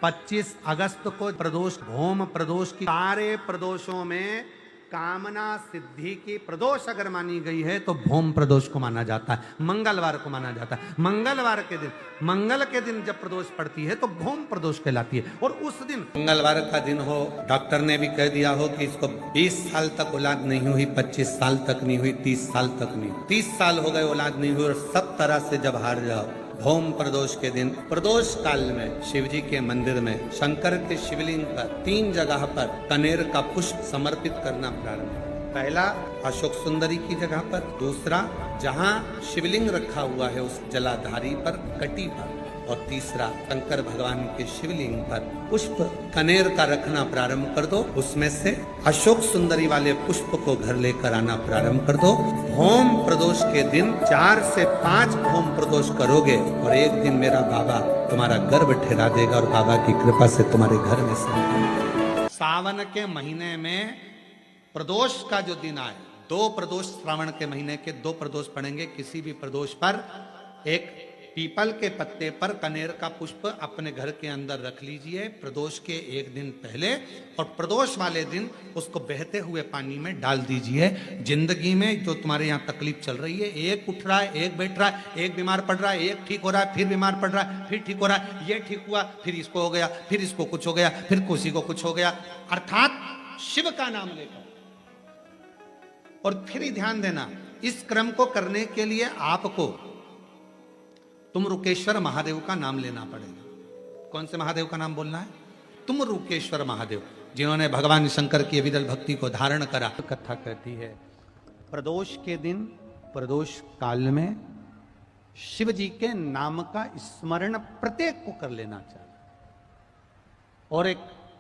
25 अगस्त को प्रदोष होम प्रदोष की सारे प्रदोषों में कामना सिद्धि की प्रदोष अगर मानी गई है तो भौम प्रदोष को माना जाता है, मंगलवार को माना जाता है। मंगलवार के दिन, मंगल के दिन जब प्रदोष पड़ती है तो भौम प्रदोष कहलाती है। और उस दिन मंगलवार का दिन हो, डॉक्टर ने भी कह दिया हो कि इसको 20 साल तक औलाद नहीं हुई, 25 साल तक नहीं हुई, 30 साल तक नहीं हुई, 30 साल हो गए औलाद नहीं हुई और सब तरह से जब हार जाओ, भौम प्रदोष के दिन प्रदोष काल में शिव जी के मंदिर में शंकर के शिवलिंग पर 3 जगह पर कनेर का पुष्प समर्पित करना प्रारंभ। पहला अशोक सुंदरी की जगह पर, दूसरा जहां शिवलिंग रखा हुआ है उस जलाधारी पर, कटी पर, और तीसरा शंकर भगवान के शिवलिंग पर पुष्प कनेर का रखना प्रारंभ कर दो। उसमें से अशोक सुंदरी वाले पुष्प को घर लेकर आना प्रारंभ कर दो। होम प्रदोष के दिन 4 से 5 होम प्रदोष करोगे और एक दिन मेरा बाबा तुम्हारा गर्भ ठहरा देगा और बाबा की कृपा से तुम्हारे घर में संतान। सावन के महीने में प्रदोष का जो दिन आए, 2 प्रदोष श्रावण के महीने के 2 प्रदोष पड़ेंगे। किसी भी प्रदोष पर एक पीपल के पत्ते पर कनेर का पुष्प अपने घर के अंदर रख लीजिए प्रदोष के एक दिन पहले, और प्रदोष वाले दिन उसको बहते हुए पानी में डाल दीजिए। जिंदगी में जो तुम्हारे यहाँ तकलीफ चल रही है, एक उठ रहा है, एक बैठ रहा है, एक बीमार पड़ रहा है, एक ठीक हो रहा है, फिर बीमार पड़ रहा है, फिर ठीक हो रहा है, ये ठीक हुआ, फिर इसको हो गया, फिर इसको कुछ हो गया, फिर किसी को कुछ हो गया, अर्थात शिव का नाम लेकर। और फिर ही ध्यान देना, इस क्रम को करने के लिए आपको तुम रुकेश्वर महादेव का नाम लेना पड़ेगा। कौन से महादेव का नाम बोलना है? तुम रुकेश्वर महादेव, जिन्होंने भगवान शंकर की विरल भक्ति को धारण करा। कथा कहती है प्रदोष के दिन, प्रदोष काल में शिव जी के नाम का स्मरण प्रत्येक को कर लेना चाहिए। और एक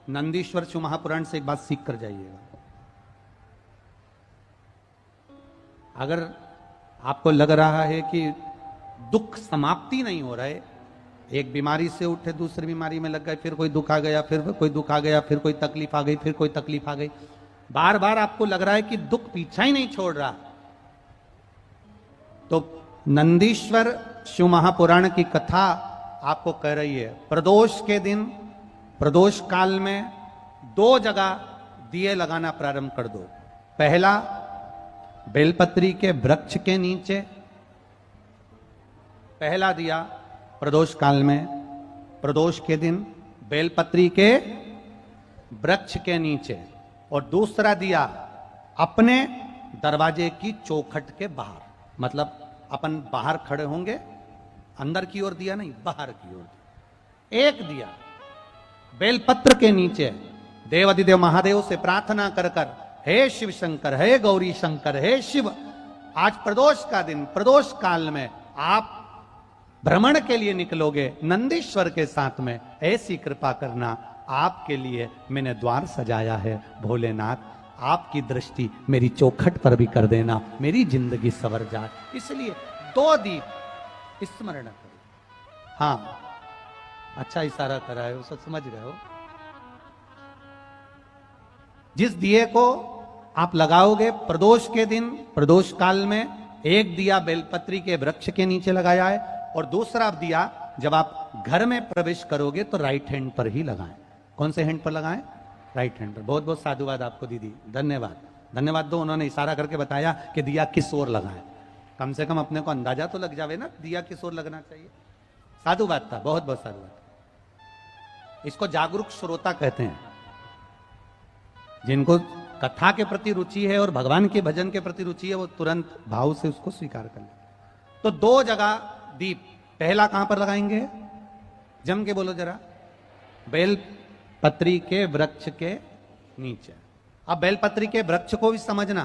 नंदीश्वर शिव महापुराण से एक बात सीख कर जाइएगा। अगर आपको लग रहा है कि दुख समाप्ति नहीं हो रहा है, एक बीमारी से उठे दूसरी बीमारी में लग गए, फिर कोई दुख आ गया, फिर कोई दुख आ गया, फिर कोई तकलीफ आ गई, फिर कोई तकलीफ आ गई, बार बार आपको लग रहा है कि दुख पीछा ही नहीं छोड़ रहा, तो नंदीश्वर शिव महापुराण की कथा आपको कह रही है प्रदोष के दिन, प्रदोष काल में 2 जगह दिए लगाना प्रारंभ कर दो। पहला बेलपत्री के वृक्ष के नीचे, पहला दिया प्रदोष काल में, प्रदोष के दिन बेलपत्री के वृक्ष के नीचे, और दूसरा दिया अपने दरवाजे की चौखट के बाहर। मतलब अपन बाहर खड़े होंगे, अंदर की ओर दिया नहीं, बाहर की ओर। एक दिया बेलपत्र के नीचे देवाधिदेव महादेव से प्रार्थना कर कर, हे शिव शंकर, हे गौरी शंकर, हे शिव, आज प्रदोष का दिन, प्रदोष काल में आप भ्रमण के लिए निकलोगे नंदीश्वर के साथ में, ऐसी कृपा करना, आपके लिए मैंने द्वार सजाया है भोलेनाथ, आपकी दृष्टि मेरी चौखट पर भी कर देना, मेरी जिंदगी सवर जाए। इसलिए 2 दीप स्मरण करो। हाँ, अच्छा इशारा कराए हो, सब समझ रहे हो। जिस दिए को आप लगाओगे प्रदोष के दिन, प्रदोष काल में, एक दिया बेलपत्री के वृक्ष के नीचे लगाया है, और दूसरा दिया जब आप घर में प्रवेश करोगे तो राइट हैंड पर ही लगाएं। कौन से हैंड पर लगाएं? राइट हैंड पर। बहुत बहुत साधुवाद आपको दीदी, धन्यवाद, धन्यवाद दो। उन्होंने इशारा करके बताया कि दिया किस ओर लगाएं, कम से कम अपने को अंदाजा तो लग जावे ना दिया किस ओर लगना चाहिए। साधुवाद था, बहुत बहुत साधुवाद। इसको जागरूक श्रोता कहते हैं, जिनको कथा के प्रति रुचि है और भगवान के भजन के प्रति रुचि है, वो तुरंत भाव से उसको स्वीकार कर ले। तो 2 जगह दीप, पहला कहां पर लगाएंगे? जम के बोलो जरा। बेलपत्री के वृक्ष के नीचे। अब बेलपत्री के वृक्ष को भी समझना,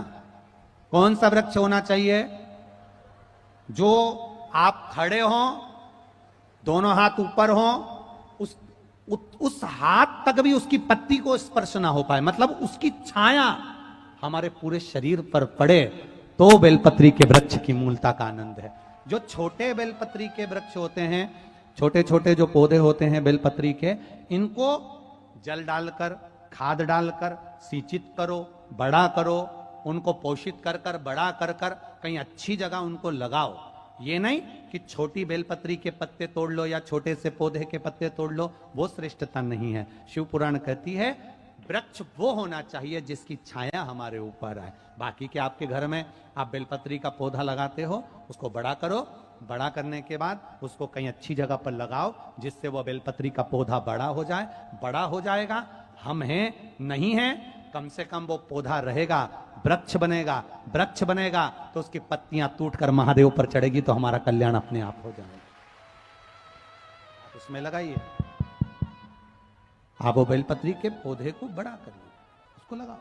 कौन सा वृक्ष होना चाहिए? जो आप खड़े हो, दोनों हाथ ऊपर हो, उस हाथ तक भी उसकी पत्ती को स्पर्श ना हो पाए, मतलब उसकी छाया हमारे पूरे शरीर पर पड़े, तो बेलपत्री के वृक्ष की मूलता का आनंद है। जो छोटे बेलपत्री के वृक्ष होते हैं, छोटे छोटे जो पौधे होते हैं बेलपत्री के, इनको जल डालकर, खाद डालकर सिंचित करो, बड़ा करो, उनको पोषित कर कर, बड़ा कर कर कहीं अच्छी जगह उनको लगाओ, ये नहीं कि छोटी बेलपत्री के पत्ते तोड़ लो या छोटे से पौधे के पत्ते तोड़ लो, वो श्रेष्ठता नहीं है। शिव पुराण कहती है वृक्ष वो होना चाहिए जिसकी छाया हमारे ऊपर आए। बाकी के आपके घर में आप बेलपत्री का पौधा लगाते हो, उसको बड़ा करो, बड़ा करने के बाद उसको कहीं अच्छी जगह पर लगाओ जिससे वो बेलपत्री का पौधा बड़ा हो जाए। बड़ा हो जाएगा, हम हैं नहीं हैं, कम से कम वो पौधा रहेगा, वृक्ष बनेगा। वृक्ष बनेगा तो उसकी पत्तियां टूटकर महादेव पर चढ़ेगी तो हमारा कल्याण अपने आप हो जाएगा। उसमें लगाइए, आप वो बेलपत्री के पौधे को बड़ा करिए, उसको लगाओ,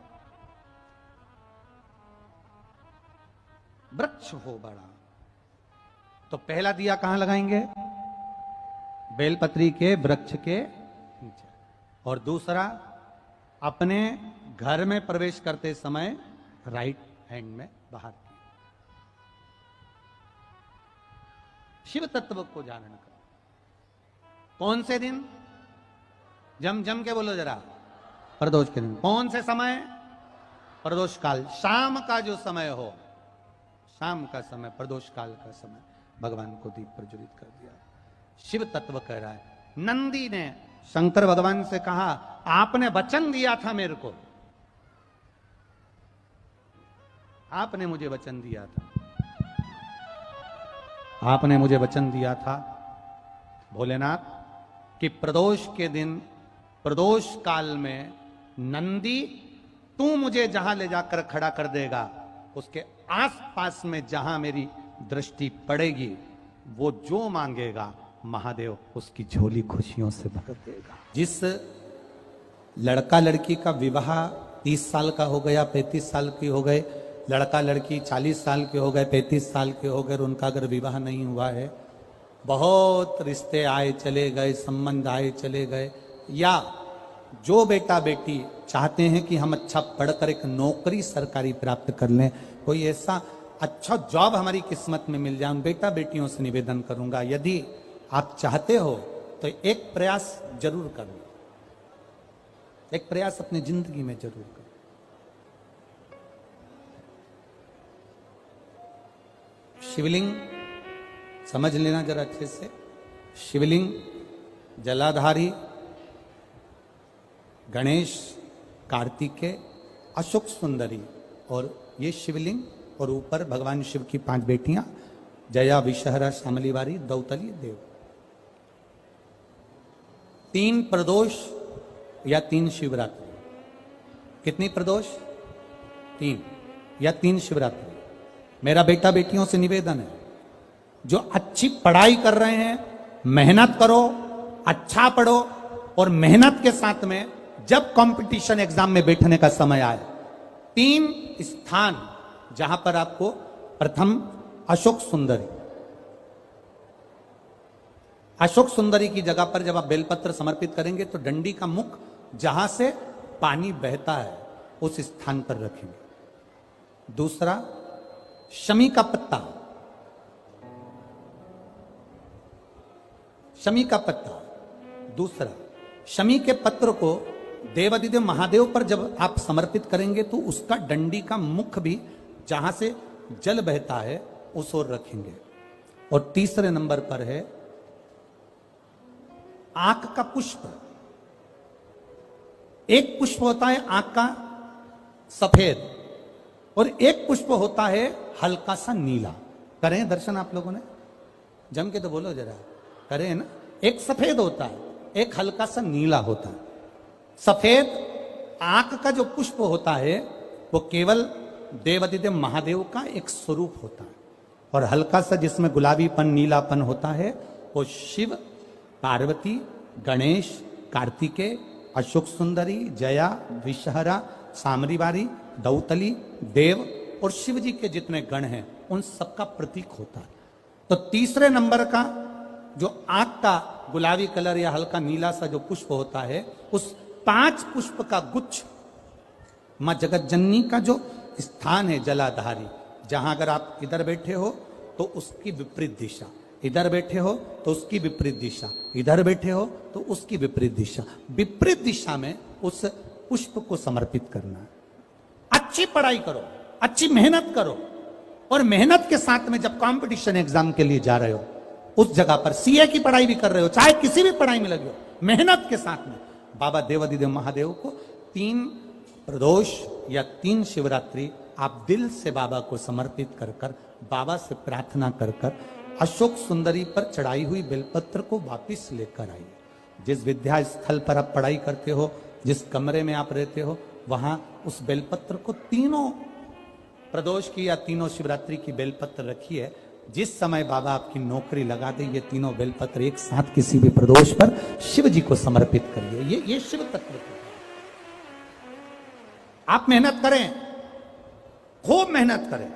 वृक्ष हो बड़ा। तो पहला दिया कहां लगाएंगे? बेलपत्री के वृक्ष के नीचे। और दूसरा, अपने घर में प्रवेश करते समय राइट हैंड में बाहर की। शिव तत्व को जानन कर। कौन से दिन? जम जम के बोलो जरा। प्रदोष के दिन। कौन से समय? प्रदोष काल, शाम का जो समय हो, शाम का समय, प्रदोष काल का समय भगवान को दीप प्रज्वलित कर दिया। शिव तत्व कह रहा है। नंदी ने शंकर भगवान से कहा आपने वचन दिया था मेरे को, आपने मुझे वचन दिया था, आपने मुझे वचन दिया था भोलेनाथ कि प्रदोष के दिन, प्रदोष काल में नंदी तू मुझे जहां ले जाकर खड़ा कर देगा, उसके आसपास में जहां मेरी दृष्टि पड़ेगी, वो जो मांगेगा महादेव उसकी झोली खुशियों से भर देगा। जिस लड़का लड़की का विवाह 30 साल का हो गया, 35 साल की हो गए, लड़का लड़की 40 साल के हो गए, 35 साल के हो गए, उनका अगर विवाह नहीं हुआ है, बहुत रिश्ते आए चले गए, संबंध आए चले गए, या जो बेटा बेटी चाहते हैं कि हम अच्छा पढ़कर एक नौकरी सरकारी प्राप्त कर लें, कोई ऐसा अच्छा जॉब हमारी किस्मत में मिल जाए, उन बेटा बेटियों से निवेदन करूंगा यदि आप चाहते हो तो एक प्रयास जरूर करो, एक प्रयास अपनी जिंदगी में जरूर करो। शिवलिंग समझ लेना जरा अच्छे से। शिवलिंग जलाधारी गणेश, कार्तिकेय, अशोक सुंदरी, और ये शिवलिंग, और ऊपर भगवान शिव की 5 बेटियां, जया, विषहरा, शामलीवारी, दौतली, देव। 3 प्रदोष या 3 शिवरात्रि। कितनी प्रदोष? 3 या 3 शिवरात्रि। मेरा बेटा बेटियों से निवेदन है, जो अच्छी पढ़ाई कर रहे हैं, मेहनत करो, अच्छा पढ़ो, और मेहनत के साथ में जब कंपटीशन एग्जाम में बैठने का समय आए, 3 स्थान जहां पर आपको, प्रथम अशोक सुंदरी, अशोक सुंदरी की जगह पर जब आप बेलपत्र समर्पित करेंगे तो डंडी का मुख जहां से पानी बहता है उस स्थान पर रखेंगे। दूसरा, शमी का पत्ता, शमी का पत्ता। दूसरा, शमी के पत्र को देवादिदेव महादेव पर जब आप समर्पित करेंगे तो उसका डंडी का मुख भी जहां से जल बहता है उस ओर रखेंगे। और तीसरे नंबर पर है आंख का पुष्प। एक पुष्प होता है आंख का सफेद, और एक पुष्प होता है हल्का सा नीला। करें दर्शन आप लोगों ने? जम के तो बोलो जरा, करें ना? एक सफेद होता है, एक हल्का सा नीला होता है। सफेद आंख का जो पुष्प होता है वो केवल देवादिदेव महादेव का एक स्वरूप होता है, और हल्का सा जिसमें गुलाबीपन, नीलापन होता है वो शिव, पार्वती, गणेश, कार्तिकेय, अशोक सुंदरी, जया, विषहरा, सामरीवारी, दौतली, देव और शिव जी के जितने गण हैं उन सबका प्रतीक होता है। तो तीसरे नंबर का जो आंख का गुलाबी कलर या हल्का नीला सा जो पुष्प होता है, उस 5 पुष्प का गुच्छ मां जगत जननी का जो स्थान है जलाधारी, जहां अगर आप इधर बैठे हो तो उसकी विपरीत दिशा, इधर बैठे हो तो उसकी विपरीत दिशा, इधर बैठे हो तो उसकी विपरीत दिशा, विपरीत दिशा में उस पुष्प को समर्पित करना है। अच्छी पढ़ाई करो, अच्छी मेहनत करो, और मेहनत के साथ में जब कंपटीशन एग्जाम के लिए जा रहे हो, उस जगह पर सीए की पढ़ाई भी कर रहे हो, चाहे किसी भी पढ़ाई में लगे हो, मेहनत के साथ में बाबा देवादिदेव महादेव को 3 प्रदोष या 3 शिवरात्रि आप दिल से बाबा को समर्पित कर कर, बाबा से प्रार्थना कर कर अशोक सुंदरी पर चढ़ाई हुई बेलपत्र को वापिस लेकर आइए। जिस विद्या स्थल पर आप पढ़ाई करते हो, जिस कमरे में आप रहते हो, वहां उस बेलपत्र को 3 प्रदोष की या 3 शिवरात्रि की बेलपत्र रखिए। जिस समय बाबा आपकी नौकरी लगा दे, ये 3 बेलपत्र एक साथ किसी भी प्रदोष पर शिव जी को समर्पित करिए। ये शिव तत्व है। आप मेहनत करें, खूब मेहनत करें,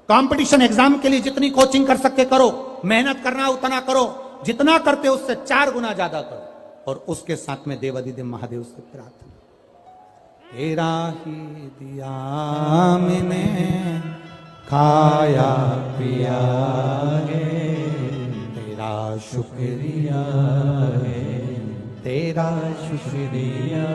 कंपटीशन एग्जाम के लिए जितनी कोचिंग कर सकते करो, मेहनत करना उतना करो, जितना करते उससे 4 गुना ज्यादा करो, और उसके साथ में देवादिदेव महादेव से प्रार्थना, तेरा ही दिया मैंने खाया पिया है, तेरा शुक्रिया है, तेरा शुक्रिया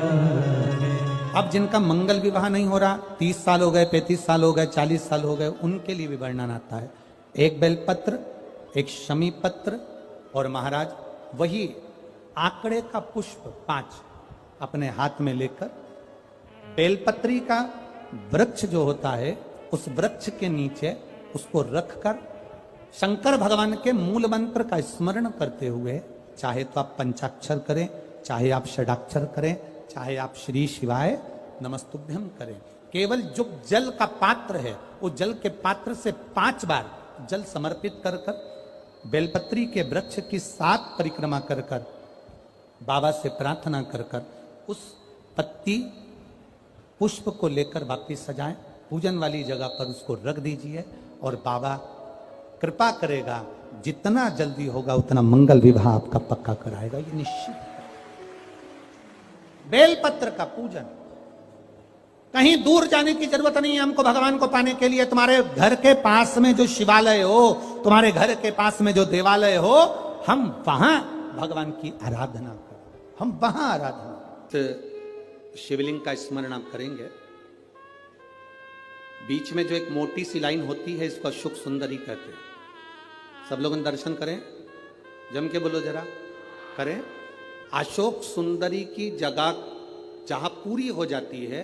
है। अब जिनका मंगल विवाह नहीं हो रहा, 30 साल हो गए, 35 साल हो गए, 40 साल हो गए, उनके लिए भी वर्णन आता है। एक बेलपत्र, एक शमी पत्र, और महाराज वही आंकड़े का पुष्प 5 अपने हाथ में लेकर, बेलपत्री का वृक्ष जो होता है, उस वृक्ष के नीचे उसको रखकर शंकर भगवान के मूल मंत्र का स्मरण करते हुए, चाहे तो आप पंचाक्षर करें, चाहे आप षडाक्षर करें, चाहे आप श्री शिवाय नमस्तुभ्यम करें, केवल जो जल का पात्र है, वो जल के पात्र से 5 बार जल समर्पित कर कर, बेलपत्री के वृक्ष की 7 परिक्रमा कर कर, बाबा से प्रार्थना कर कर, उस पत्ती पुष्प को लेकर वापिस सजाएं, पूजन वाली जगह पर उसको रख दीजिए, और बाबा कृपा करेगा, जितना जल्दी होगा उतना मंगल विवाह आपका पक्का कराएगा, ये निश्चित है। बेलपत्र का पूजन, कहीं दूर जाने की जरूरत नहीं है हमको भगवान को पाने के लिए। तुम्हारे घर के पास में जो शिवालय हो, तुम्हारे घर के पास में जो देवालय हो, हम वहां भगवान की आराधना करें, हम वहां आराधना। शिवलिंग का स्मरण आप करेंगे, बीच में जो एक मोटी सी लाइन होती है, इसको अशोक सुंदरी कहते हैं। सब लोग दर्शन करें, जम के बोलो जरा, करें। अशोक सुंदरी की जगह जहां पूरी हो जाती है,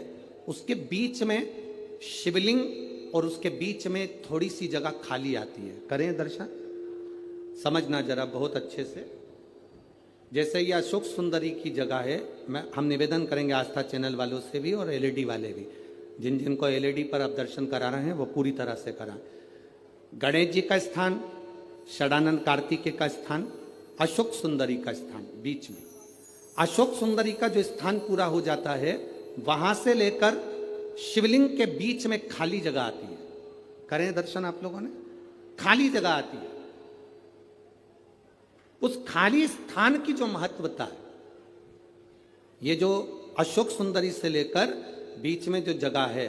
उसके बीच में शिवलिंग और उसके बीच में थोड़ी सी जगह खाली आती है। करें दर्शन, समझना जरा बहुत अच्छे से। जैसे ये अशोक सुंदरी की जगह है, हम निवेदन करेंगे आस्था चैनल वालों से भी और एलईडी वाले भी, जिन जिनको एलईडी पर आप दर्शन करा रहे हैं वो पूरी तरह से कराएं। गणेश जी का स्थान, षडानंद कार्तिकेय का स्थान, अशोक सुंदरी का स्थान बीच में। अशोक सुंदरी का जो स्थान पूरा हो जाता है, वहां से लेकर शिवलिंग के बीच में खाली जगह आती है। करें दर्शन आप लोगों ने, खाली जगह आती है। उस खाली स्थान की जो महत्वता है, ये जो अशोक सुंदरी से लेकर बीच में जो जगह है,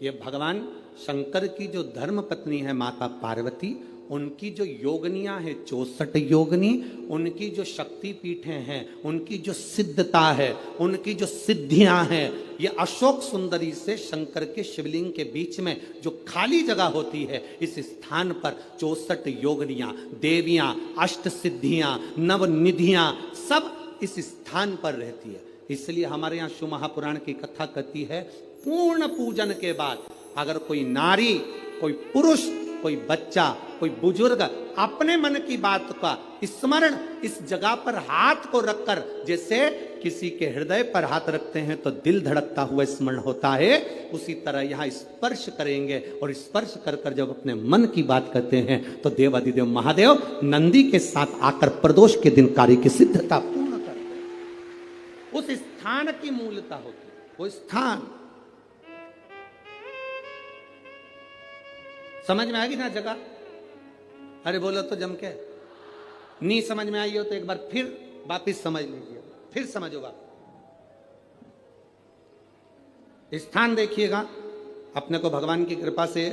ये भगवान शंकर की जो धर्म पत्नी है माता पार्वती, उनकी जो योगनियां हैं 64 योगनी, उनकी जो शक्ति पीठें हैं, उनकी जो सिद्धता है, उनकी जो सिद्धियां हैं, ये अशोक सुंदरी से शंकर के शिवलिंग के बीच में जो खाली जगह होती है, इस स्थान पर 64 योगनियां, देवियां, अष्ट सिद्धियां, नवनिधियां सब इस स्थान पर रहती है। इसलिए हमारे यहाँ शिव महापुराण की कथा कहती है, पूर्ण पूजन के बाद अगर कोई नारी, कोई पुरुष, कोई बच्चा, कोई बुजुर्ग अपने मन की बात का स्मरण इस जगह पर हाथ को रखकर, जैसे किसी के हृदय पर हाथ रखते हैं तो दिल धड़कता हुआ स्मरण होता है, उसी तरह यहाँ स्पर्श करेंगे, और स्पर्श कर कर जब अपने मन की बात करते हैं तो देवादिदेव महादेव नंदी के साथ आकर प्रदोष के दिन कार्य की सिद्धता पूर्ण करते हैं। उस स्थान की मूलता होती है, वो स्थान समझ में आएगी ना जगह। अरे बोलो तो जम के, नहीं समझ में आई हो तो एक बार फिर वापिस समझ लीजिए, फिर समझोगा। स्थान देखिएगा, अपने को भगवान की कृपा से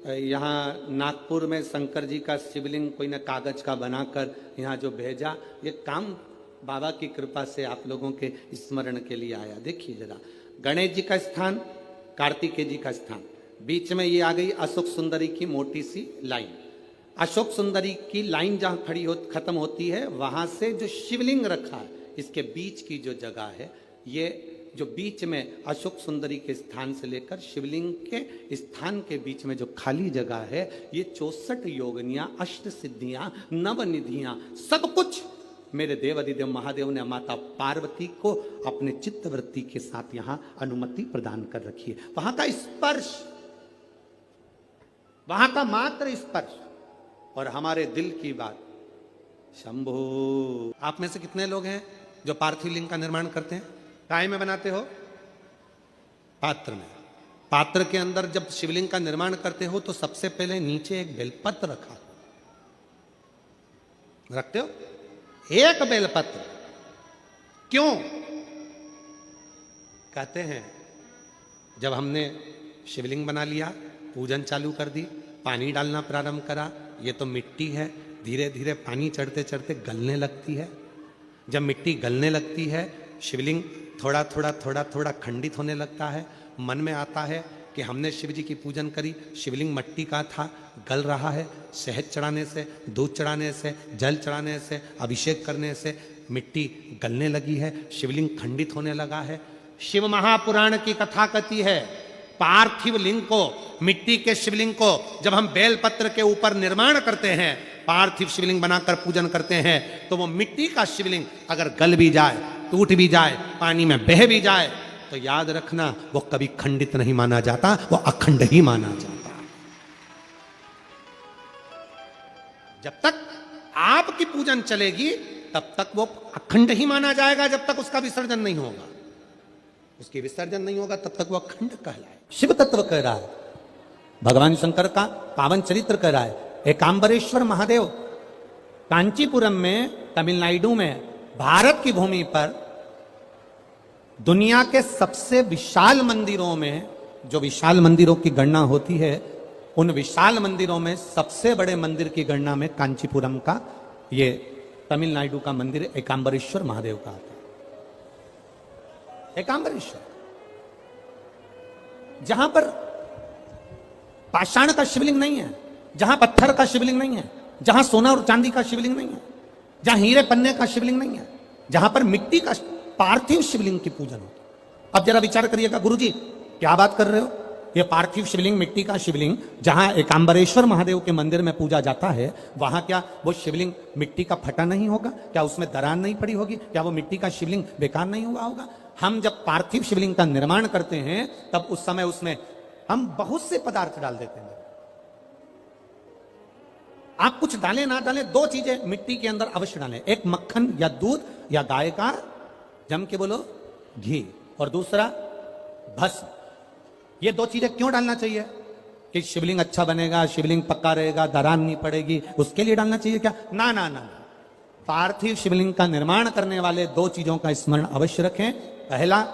यहाँ नागपुर में शंकर जी का शिवलिंग कोई ना कागज का बनाकर यहाँ जो भेजा, ये काम बाबा की कृपा से आप लोगों के स्मरण के लिए आया। देखिए जरा, गणेश जी का स्थान, कार्तिकेय जी का स्थान, बीच में ये आ गई अशोक सुंदरी की मोटी सी लाइन। अशोक सुंदरी की लाइन जहां खड़ी हो खत्म होती है, वहां से जो शिवलिंग रखा है, इसके बीच की जो जगह है, ये जो बीच में अशोक सुंदरी के स्थान से लेकर शिवलिंग के स्थान के बीच में जो खाली जगह है, ये 64 योगनियां, अष्ट सिद्धियां, नवनिधियां, सब कुछ मेरे देव अधिदेव महादेव ने माता पार्वती को अपने चित्तवृत्ति के साथ यहां अनुमति प्रदान कर रखी है। वहां का स्पर्श, वहां का मात्र स्पर्श और हमारे दिल की बात। शंभो। आप में से कितने लोग हैं जो पार्थिव लिंग का निर्माण करते हैं? काय में बनाते हो? पात्र में। पात्र के अंदर जब शिवलिंग का निर्माण करते हो तो सबसे पहले नीचे एक बेलपत्र रखा, रखते हो? एक बेलपत्र। क्यों? कहते हैं जब हमने शिवलिंग बना लिया, पूजन चालू कर दी, पानी डालना प्रारंभ करा, ये तो मिट्टी है, धीरे धीरे पानी चढ़ते चढ़ते गलने लगती है। जब मिट्टी गलने लगती है, शिवलिंग थोड़ा थोड़ा थोड़ा थोड़ा खंडित होने लगता है। मन में आता है कि हमने शिव जी की पूजन करी, शिवलिंग मिट्टी का था, गल रहा है। शहद चढ़ाने से, दूध चढ़ाने से, जल चढ़ाने से, अभिषेक करने से मिट्टी गलने लगी है, शिवलिंग खंडित होने लगा है। शिव महापुराण की कथा कहती है, पार्थिव लिंग को, मिट्टी के शिवलिंग को जब हम बेलपत्र के ऊपर निर्माण करते हैं, पार्थिव शिवलिंग बनाकर पूजन करते हैं, तो वो मिट्टी का शिवलिंग अगर गल भी जाए, टूट भी जाए, पानी में बह भी जाए, तो याद रखना वो कभी खंडित नहीं माना जाता, वो अखंड ही माना जाता। जब तक आपकी पूजन चलेगी तब तक वो अखंड ही माना जाएगा, जब तक उसका विसर्जन नहीं होगा। उसकी विसर्जन नहीं होगा तब तक वो अखंड कहलाए। शिव तत्व कह रहा है, भगवान शंकर का पावन चरित्र कह रहा है। एकांबरेश्वर महादेव कांचीपुरम में, तमिलनाडु में, भारत की भूमि पर दुनिया के सबसे विशाल मंदिरों में, जो विशाल मंदिरों की गणना होती है, उन विशाल मंदिरों में सबसे बड़े मंदिर की गणना में कांचीपुरम का, ये तमिलनाडु का मंदिर एकांबरेश्वर महादेव का आता है। एकांबरेश्वर, जहां पर पाषाण का शिवलिंग नहीं है, जहां पत्थर का शिवलिंग नहीं है, जहां सोना और चांदी का शिवलिंग नहीं है, जहां हीरे पन्ने का शिवलिंग नहीं है, जहां पर मिट्टी का पार्थिव शिवलिंग की पूजन होती है। अब जरा विचार करिएगा, गुरुजी क्या बात कर रहे हो? ये पार्थिव शिवलिंग, मिट्टी का शिवलिंग जहां एकांबरेश्वर महादेव के मंदिर में पूजा जाता है, वहां क्या वो शिवलिंग मिट्टी का फटा नहीं होगा? क्या उसमें दरार नहीं पड़ी होगी? क्या वो मिट्टी का शिवलिंग बेकार नहीं हुआ होगा? हम जब पार्थिव शिवलिंग का निर्माण करते हैं तब उस समय उसमें हम बहुत से पदार्थ डाल देते हैं। आप कुछ डालें ना डालें, दो चीजें मिट्टी के अंदर अवश्य डालें, एक मक्खन या दूध या गाय का, जम के बोलो, घी, और दूसरा भस्म। ये दो चीजें क्यों डालना चाहिए? कि शिवलिंग अच्छा बनेगा, शिवलिंग पक्का रहेगा, दरार नहीं पड़ेगी, उसके लिए डालना चाहिए क्या? ना ना ना। पार्थिव शिवलिंग का निर्माण करने वाले दो चीजों का स्मरण अवश्य रखें। पहला,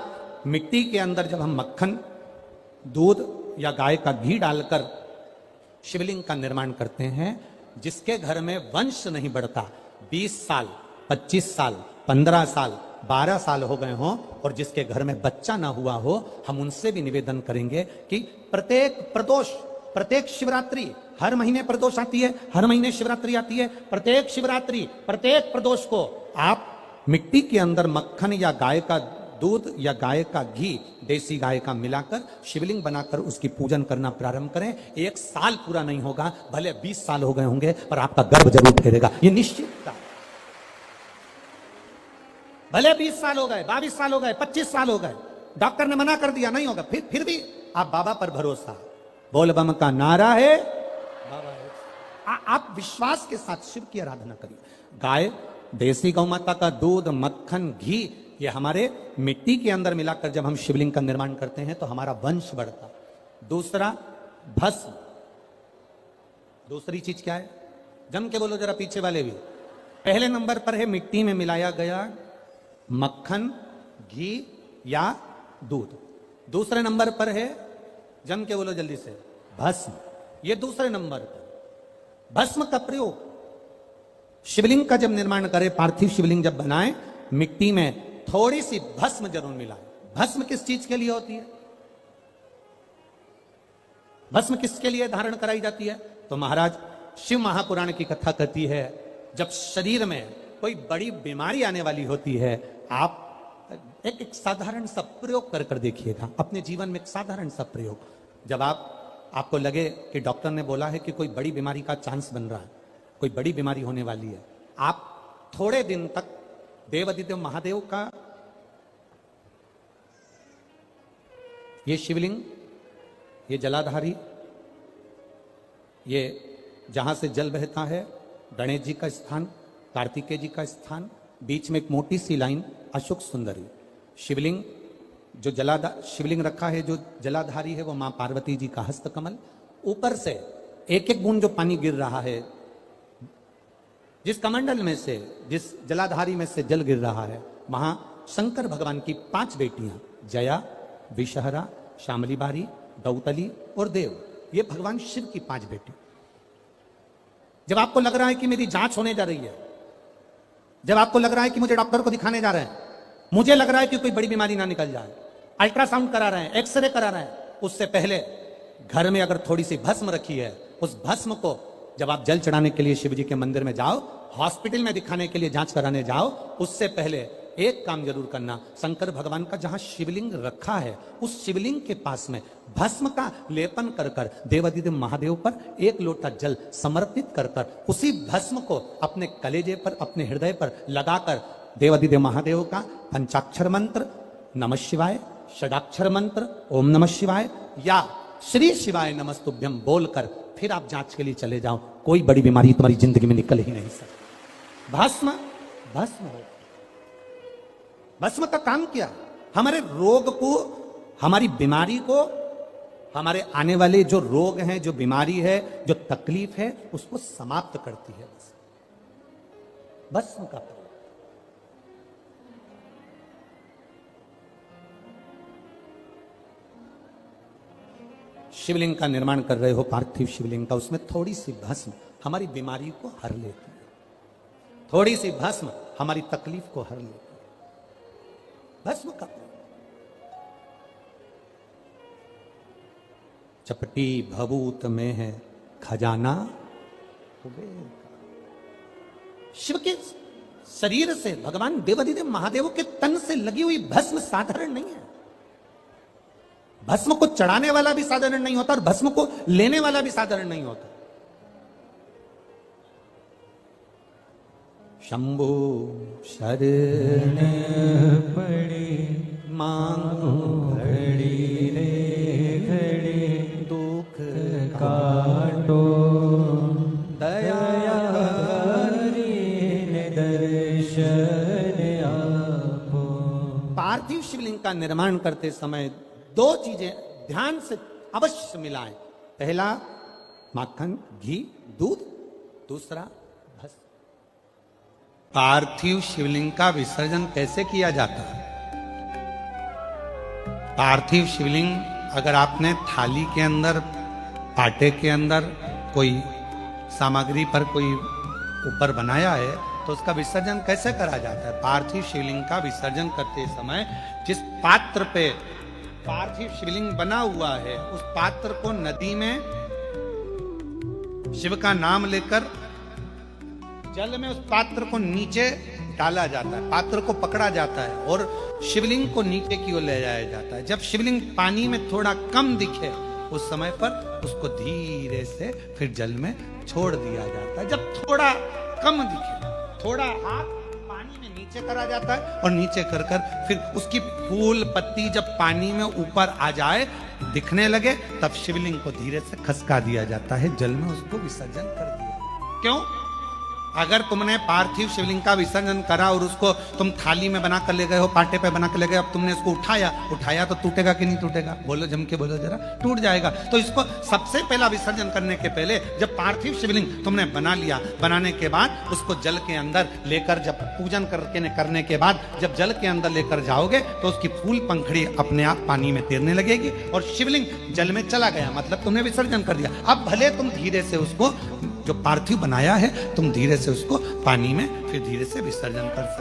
मिट्टी के अंदर जब हम मक्खन, दूध या गाय का घी डालकर शिवलिंग का निर्माण करते हैं, जिसके घर में वंश नहीं बढ़ता, 20 साल, 25 साल, 15 साल, 12 साल हो गए हों, और जिसके घर में बच्चा ना हुआ हो, हम उनसे भी निवेदन करेंगे कि प्रत्येक प्रदोष, प्रत्येक शिवरात्रि, हर महीने प्रदोष आती है, हर महीने शिवरात्रि आती है, प्रत्येक शिवरात्रि, प्रत्येक प्रदोष को आप मिट्टी के अंदर मक्खन या गाय का दूध या गाय का घी, देसी गाय का मिलाकर शिवलिंग बनाकर उसकी पूजन करना प्रारंभ करें। 1 साल पूरा नहीं होगा, भले 20 साल हो गए होंगे, पर आपका गर्भ जरूर फेरेगा, ये निश्चित था। भले 20 साल हो गए, 22 साल हो गए, 25 साल हो गए, डॉक्टर ने मना कर दिया, नहीं होगा, फिर भी आप बाबा पर भरोसा, बोल बम का नारा है, बाबा है। आप विश्वास के साथ शिव की आराधना करिए। गाय, देसी गौ माता का दूध, मक्खन, घी, ये हमारे मिट्टी के अंदर मिलाकर जब हम शिवलिंग का निर्माण करते हैं तो हमारा वंश बढ़ता। दूसरा, भस्म। दूसरी चीज क्या है? जम के बोलो जरा पीछे वाले भी। पहले नंबर पर है मिट्टी में मिलाया गया मक्खन, घी या दूध। दूसरे नंबर पर है, जम के बोलो जल्दी से, भस्म। ये दूसरे नंबर पर। भस्म का प्रयोग शिवलिंग का जब निर्माण करें, पार्थिव शिवलिंग जब बनाएं, मिट्टी में थोड़ी सी भस्म जरूर मिलाएं। भस्म किस चीज के लिए होती है? भस्म किसके लिए धारण कराई जाती है? तो महाराज शिव महापुराण की कथा कहती है, जब शरीर में कोई बड़ी बीमारी आने वाली होती है, आप एक साधारण सा प्रयोग कर देखिएगा अपने जीवन में। एक साधारण सा प्रयोग, जब आपको लगे कि डॉक्टर ने बोला है कि कोई बड़ी बीमारी का चांस बन रहा है, कोई बड़ी बीमारी होने वाली है, आप थोड़े दिन तक देवादिदेव महादेव का ये शिवलिंग, ये जलाधारी, ये जहां से जल बहता है, गणेश जी का स्थान, कार्तिकेय जी का स्थान, बीच में एक मोटी सी लाइन अशोक सुंदरी, शिवलिंग जो शिवलिंग रखा है, जो जलाधारी है वो मां पार्वती जी का हस्तकमल, ऊपर से एक एक बूंद जो पानी गिर रहा है, जिस कमंडल में से, जिस जलाधारी में से जल गिर रहा है, वहां शंकर भगवान की 5 बेटियां, जया, विषहरा, शामली बारी, दौतली और देव, ये भगवान शिव की 5 बेटी। जब आपको लग रहा है कि मेरी जांच होने जा रही है, जब आपको लग रहा है कि मुझे डॉक्टर को दिखाने जा रहे हैं, मुझे लग रहा है कि कोई बड़ी बीमारी ना निकल जाए, अल्ट्रासाउंड करा रहे हैं, एक्सरे करा रहे हैं, उससे पहले घर में अगर थोड़ी सी भस्म रखी है, उस भस्म को जब आप जल चढ़ाने के लिए शिव जी के मंदिर में जाओ, हॉस्पिटल में दिखाने के लिए जांच कराने जाओ, उससे पहले एक काम जरूर करना, शंकर भगवान का जहां शिवलिंग रखा है, उस शिवलिंग के पास में भस्म का लेपन कर कर देवादिदेव महादेव पर 1 लोटा जल समर्पित कर कर उसी भस्म को अपने कलेजे पर, अपने हृदय पर लगाकर देवादिदेव महादेव का पंचाक्षर मंत्र नमः शिवाय, षडाक्षर मंत्र ओम नमः शिवाय या श्री शिवाय नमस्तुभ्यम बोलकर फिर आप जांच के लिए चले जाओ। कोई बड़ी बीमारी तुम्हारी जिंदगी में निकल ही नहीं सकती। भस्म भस्म हो, भस्म का काम क्या? हमारे रोग को, हमारी बीमारी को, हमारे आने वाले जो रोग हैं, जो बीमारी है, जो तकलीफ है, उसको समाप्त करती है भस्म का। शिवलिंग का निर्माण कर रहे हो, पार्थिव शिवलिंग का, उसमें थोड़ी सी भस्म हमारी बीमारी को हर लेती है, थोड़ी सी भस्म हमारी तकलीफ को हर लेती है। भस्म का चपटी भभूत में है खजाना कुबेर का। शिव के शरीर से, भगवान देवादिदेव महादेव के तन से लगी हुई भस्म साधारण नहीं है। भस्म को चढ़ाने वाला भी साधारण नहीं होता और भस्म को लेने वाला भी साधारण नहीं होता। शंभु शरण पड़ी मांगो घड़ी रे घड़ी, दुख काटो दया दर्शन आपो। पार्थिव शिवलिंग का निर्माण करते समय 2 चीजें ध्यान से अवश्य मिलाएं। पहला माखन, घी, दूध, दूसरा भस्म। पार्थिव शिवलिंग का विसर्जन कैसे किया जाता है? पार्थिव शिवलिंग अगर आपने थाली के अंदर, पाटे के अंदर कोई सामग्री पर कोई ऊपर बनाया है, तो उसका विसर्जन कैसे करा जाता है? पार्थिव शिवलिंग का विसर्जन करते समय जिस पात्र पे पार्थिव शिवलिंग बना हुआ है, उस पात्र को नदी में शिव का नाम लेकर जल में उस पात्र को नीचे डाला जाता है, पात्र को पकड़ा जाता है और शिवलिंग को नीचे की ओर ले जाया जाता है। जब शिवलिंग पानी में थोड़ा कम दिखे, उस समय पर उसको धीरे से फिर जल में छोड़ दिया जाता है। जब थोड़ा कम दिखे, थोड़ा हाथ पानी में नीचे करा जाता है और नीचे कर कर फिर उसकी फूल पत्ती जब पानी में ऊपर आ जाए, दिखने लगे, तब शिवलिंग को धीरे से खसका दिया जाता है, जल में उसको विसर्जन कर दिया। क्यों? अगर तुमने पार्थिव शिवलिंग का विसर्जन करा और उसको तुम थाली में बना कर ले गए हो, पाटे पे बना कर ले गए, अब तुमने उसको उठाया तो टूटेगा कि नहीं टूटेगा? बोलो, जम के बोलो जरा। टूट जाएगा। तो इसको सबसे पहला विसर्जन करने के पहले जब पार्थिव शिवलिंग तुमने बना लिया, बनाने के बाद उसको जल के अंदर लेकर, जब पूजन करने के बाद जब जल के अंदर लेकर जाओगे तो उसकी फूल पंखड़ी अपने आप पानी में तैरने लगेगी और शिवलिंग जल में चला गया, मतलब तुमने विसर्जन कर दिया। अब भले तुम धीरे से उसको, जो पार्थिव बनाया है, तुम धीरे से उसको पानी में फिर धीरे से विसर्जन कर सकते।